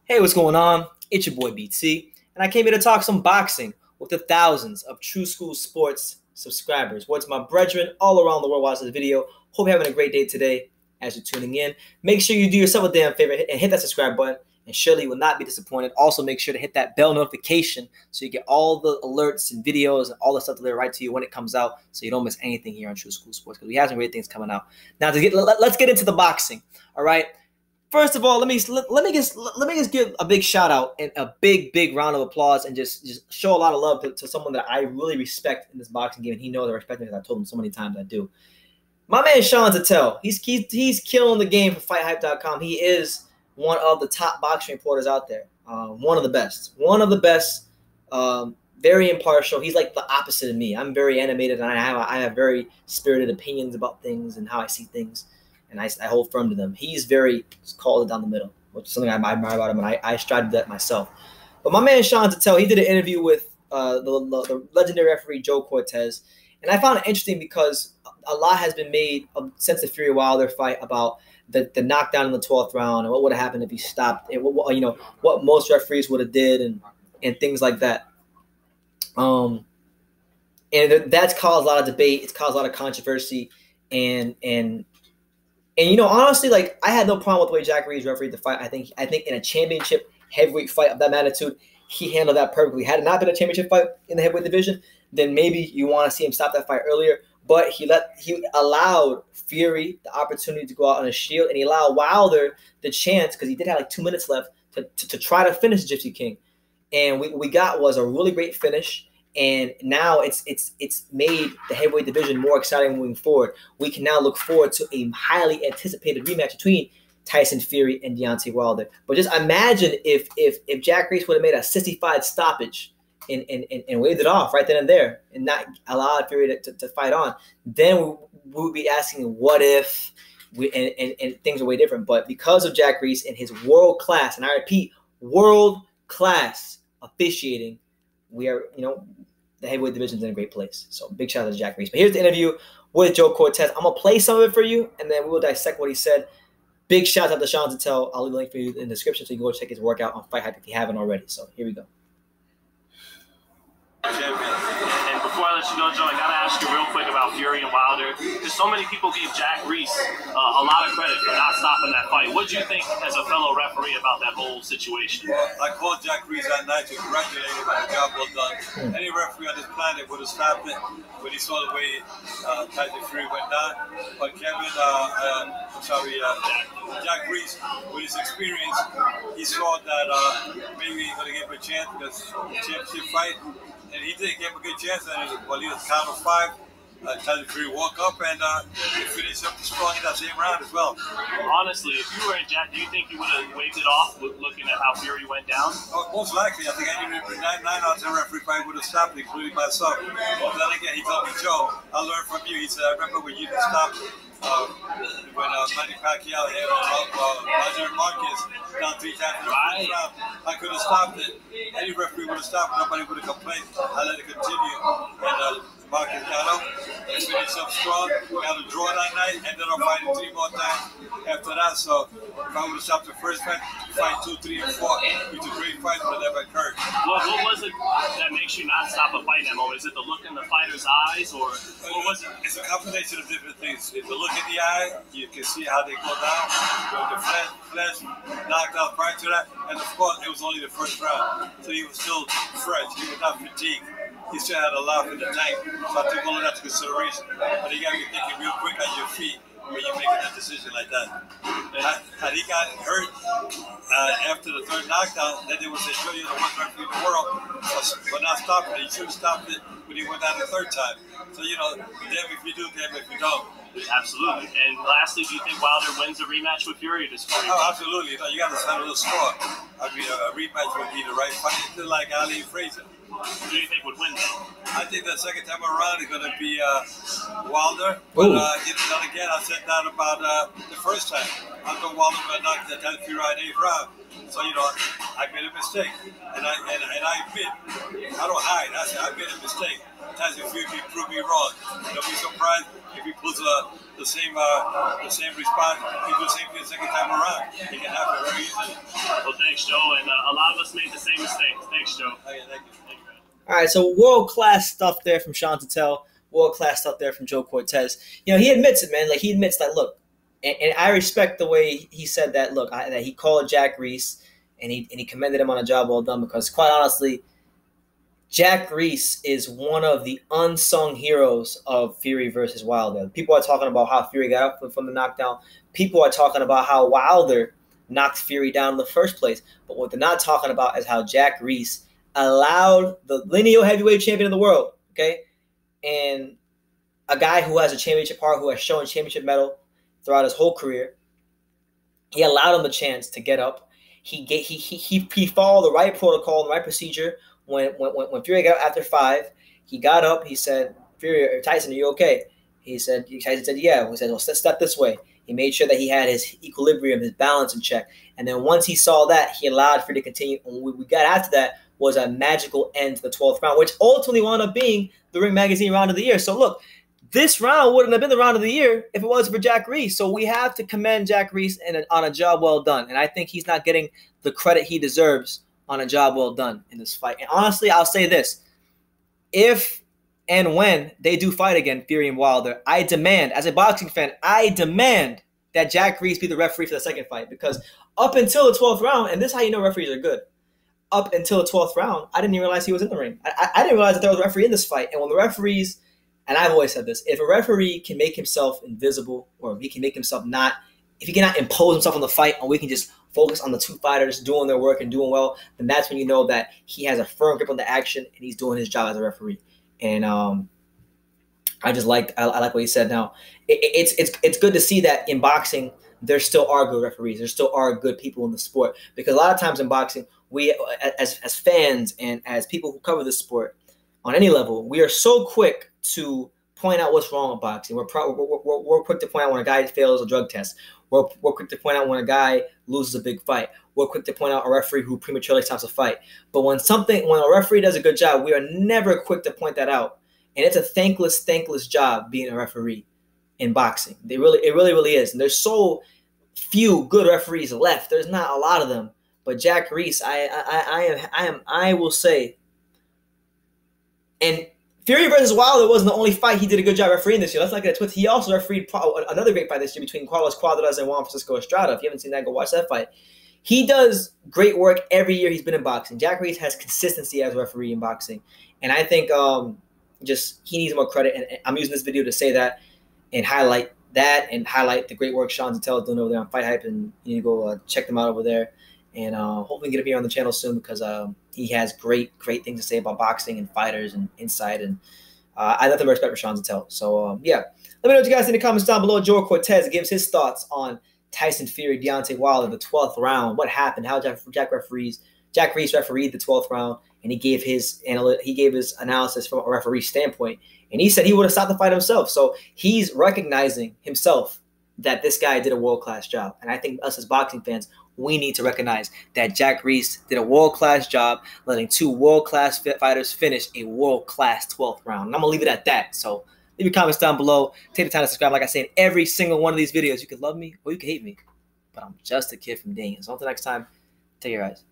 Hey, what's going on? It's your boy BT, and I came here to talk some boxing with the thousands of True School Sports subscribers. What's my brethren all around the world watching this video? Hope you're having a great day today as you're tuning in. Make sure you do yourself a damn favor and hit that subscribe button, and surely you will not be disappointed. Also, make sure to hit that bell notification so you get all the alerts and videos and all the stuff delivered right to you when it comes out, so you don't miss anything here on True School Sports, because we have some great things coming out. Now, let's get into the boxing. All right. First of all, let me just give a big shout out and a big round of applause and just show a lot of love to someone that I really respect in this boxing game, and he knows I respect him because I told him so many times I do. My man Sean Tatel, he's killing the game for FightHype.com. He is one of the top boxing reporters out there. One of the best. Very impartial. He's like the opposite of me. I'm very animated, and I have very spirited opinions about things and how I see things. And I hold firm to them. He's very called it down the middle, which is something I admire about him, and I strive to do that myself. But my man Sean Tatel, he did an interview with the legendary referee Joe Cortez, and I found it interesting because a lot has been made since the Fury Wilder fight about the knockdown in the 12th round and what would have happened if he stopped, and what most referees would have did and things like that. And that's caused a lot of debate. It's caused a lot of controversy, and honestly, like, I had no problem with the way Jack Reiss refereed the fight. I think in a championship heavyweight fight of that magnitude, he handled that perfectly. Had it not been a championship fight in the heavyweight division, then maybe you want to see him stop that fight earlier. But he allowed Fury the opportunity to go out on a shield, and he allowed Wilder the chance, because he did have like 2 minutes left, to try to finish Gypsy King. And we got was a really great finish. And now it's made the heavyweight division more exciting moving forward. We can now look forward to a highly anticipated rematch between Tyson Fury and Deontay Wilder. But just imagine if Jack Reiss would have made a 65 stoppage and waved it off right then and there and not allowed Fury to fight on, then we would be asking what if, and things are way different. But because of Jack Reiss and his world-class, and I repeat, world-class officiating, we are, the heavyweight division's in a great place. So big shout out to Jack Reiss. But here's the interview with Joe Cortez. I'm going to play some of it for you, and then we will dissect what he said. Big shout out to Sean Tatel. I'll leave a link for you in the description so you can go check his workout on Fight Hype if you haven't already. So here we go. And before I let you go, Joe, I gotta ask you real quick about Fury and Wilder. Because so many people gave Jack Reiss a lot of credit for not stopping that fight. What do you think as a fellow referee about that whole situation? Well, I called Jack Reiss that night to congratulate him on the job well done. Any referee on this planet would have stopped it when he saw the way Tyson Fury went down. But Jack Reiss, with his experience, he saw that maybe he's going to give him a chance because the championship fight. And he did give him a good chance, and he was count of 5. Tyson Fury walk up and he finished up strong in that same round as well. Honestly, if you were in Jack, do you think you would have waved it off looking at how Fury went down? Most likely. I think any 9 out of 10 referee fight would have stopped, including myself. But then again, he told me, Joe, I learned from you. He said, I remember when you didn't stop when Manny Pacquiao hit Roger Marquez down 3 times in the first round. I could have stopped it. Any referee would have stopped. Nobody would have complained. I let it continue. And Marquez got up and finished up strong. Got a draw that night. Ended up fighting 3 more times after that. So if I would have stopped the first fight 2, 3, and 4, it's a great fight, but it never occurred. What was it that makes you not stop a fight in that moment? Is it the look in the fighter's eyes, or what was it? It's a combination of different things. If you look in the eye, you can see how they go down. The flesh knocked out prior to that, and of course, it was only the first round, so he was still fresh. He was not fatigued. He still had a lot in the tank, so I took all of that to consideration. But you got to be thinking real quick on your feet when you're making that decision like that. Had he got hurt after the 3rd knockdown, then they would say, "Joe, you're the worst referee in the world for not stopping it. You should have stopped it when he went down the 3rd time." So, damn if you do, damn if you don't. Absolutely. And lastly, do you think Wilder wins a rematch with Fury this Fury? Oh, absolutely. You got to settle the score. I mean, a rematch would be the right fight. It's like Ali and Frazier. Who do you think would win though? I think the second time around is going to be Wilder. But then again, I said that about the first time. I thought Wilder would knock the Tyson Fury out in 8th round. So, I made a mistake. And I admit, I don't hide. I said I made a mistake. Tyson Fury can prove me wrong. Don't be surprised if he pulls the same response. He do the same thing the second time around. It can happen very easily. Well, Thanks, Joe. And a lot of us made the same mistakes. Thanks, Joe. Okay, thank you. Thank you, man. All right, so world-class stuff there from Sean Tittel, world-class stuff there from Joe Cortez. You know, he admits it, man. Like, he admits that, look, and I respect the way he said that, look, that he called Jack Reiss and he commended him on a job well done because, quite honestly, Jack Reiss is one of the unsung heroes of Fury versus Wilder. People are talking about how Fury got up from the knockdown. People are talking about how Wilder knocked Fury down in the first place. But what they're not talking about is how Jack Reiss allowed the lineal heavyweight champion of the world, okay, and a guy who has a championship heart, who has shown championship medal throughout his whole career, he allowed him a chance to get up. He followed the right protocol, the right procedure. When Fury got up after 5, he got up. He said, "Fury, Tyson, are you okay?" Tyson said, "Yeah." He said, "Well, step this way." He made sure that he had his equilibrium, his balance in check. And then once he saw that, he allowed Fury to continue. And what we got after that was a magical end to the 12th round, which ultimately wound up being the Ring Magazine Round of the Year. So look, this round wouldn't have been the Round of the Year if it wasn't for Jack Reiss. So we have to commend Jack Reiss on a job well done. And I think he's not getting the credit he deserves on a job well done in this fight. And honestly, I'll say this. If and when they do fight again, Fury and Wilder, I demand, as a boxing fan, I demand that Jack Reiss be the referee for the second fight. Because up until the 12th round, and this is how you know referees are good, up until the 12th round, I didn't even realize he was in the ring. I didn't realize that there was a referee in this fight. And when the referees, and I've always said this, if a referee can make himself invisible, or he can make himself not, if he cannot impose himself on the fight, and we can just focus on the two fighters doing their work and doing well, then that's when you know that he has a firm grip on the action and he's doing his job as a referee. And I like what he said. Now, it's good to see that in boxing there still are good referees. There still are good people in the sport, because a lot of times in boxing, we as fans and as people who cover the sport on any level, we are so quick to point out what's wrong with boxing. We're quick to point out when a guy fails a drug test. We're quick to point out when a guy loses a big fight. We're quick to point out a referee who prematurely stops a fight. But when a referee does a good job, we are never quick to point that out. And it's a thankless job being a referee in boxing. It really is. And there's so few good referees left. There's not a lot of them. But Jack Reiss, I will say, and Fury versus Wilder wasn't the only fight he did a good job refereeing this year. Let's not get it twisted. He also refereed another great fight this year between Carlos Cuadras and Juan Francisco Estrada. If you haven't seen that, go watch that fight. He does great work every year he's been in boxing. Jack Reiss has consistency as a referee in boxing. And I think just he needs more credit. And I'm using this video to say that and highlight that and highlight the great work Sean Tittel is doing over there on Fight Hype. And you need to go check them out over there. And hopefully we can get him here on the channel soon, because he has great things to say about boxing and fighters and insight. And I have nothing but respect for Sean Tittel. So, yeah. Let me know what you guys think in the comments down below. Joe Cortez gives his thoughts on Tyson Fury, Deontay Wilder, the 12th round. What happened? How Jack Reiss refereed the 12th round, and he gave his analysis from a referee standpoint. And he said he would have stopped the fight himself. So he's recognizing himself that this guy did a world-class job. And I think us as boxing fans, we need to recognize that Jack Reiss did a world-class job letting two world-class fighters finish a world-class 12th round. And I'm going to leave it at that. So leave your comments down below. Take the time to subscribe. Like I say in every single one of these videos, you can love me or you can hate me. But I'm just a kid from Dayton. So until next time, take care, guys.